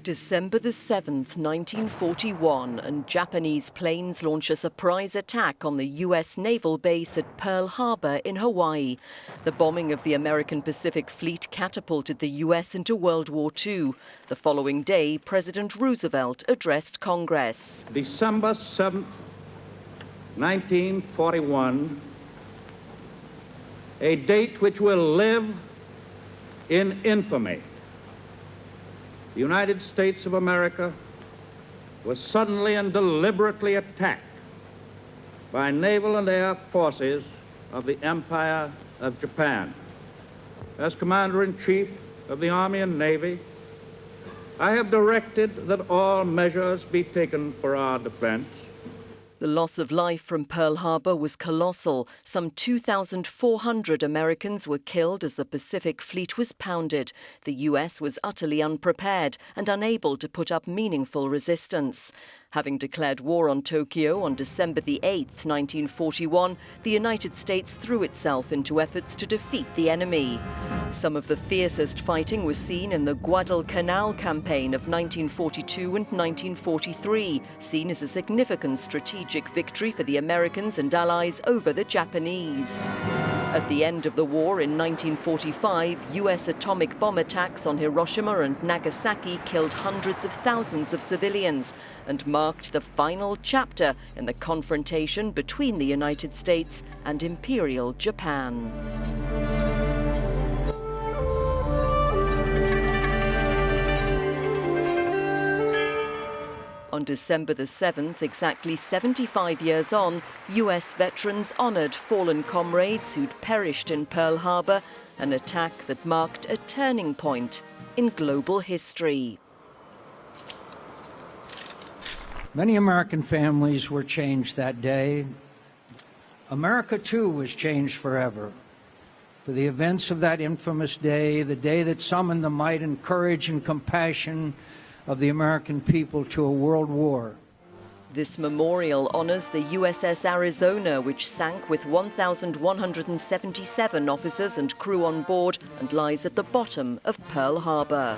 December the 7th, 1941, and Japanese planes launch a surprise attack on the U.S. naval base at Pearl Harbor in Hawaii. The bombing of the American Pacific Fleet catapulted the U.S. into World War II. The following day, President Roosevelt addressed Congress. December 7th, 1941, a date which will live in infamy. The United States of America was suddenly and deliberately attacked by naval and air forces of the Empire of Japan. As Commander-in-Chief of the Army and Navy, I have directed that all measures be taken for our defense. The loss of life from Pearl Harbor was colossal. Some 2,400 Americans were killed as the Pacific Fleet was pounded. The U.S. was utterly unprepared and unable to put up meaningful resistance. Having declared war on Tokyo on December the 8th, 1941, the United States threw itself into efforts to defeat the enemy. Some of the fiercest fighting was seen in the Guadalcanal campaign of 1942 and 1943, seen as a significant strategic victory for the Americans and Allies over the Japanese. At the end of the war in 1945, U.S. atomic bomb attacks on Hiroshima and Nagasaki killed hundreds of thousands of civilians and marked the final chapter in the confrontation between the United States and Imperial Japan. On December the 7th, exactly 75 years on, U.S. veterans honoured fallen comrades who'd perished in Pearl Harbor, an attack that marked a turning point in global history. Many American families were changed that day. America, too, was changed forever. For the events of that infamous day, the day that summoned the might and courage and compassion of the American people to a world war. This memorial honors the USS Arizona, which sank with 1,177 officers and crew on board and lies at the bottom of Pearl Harbor.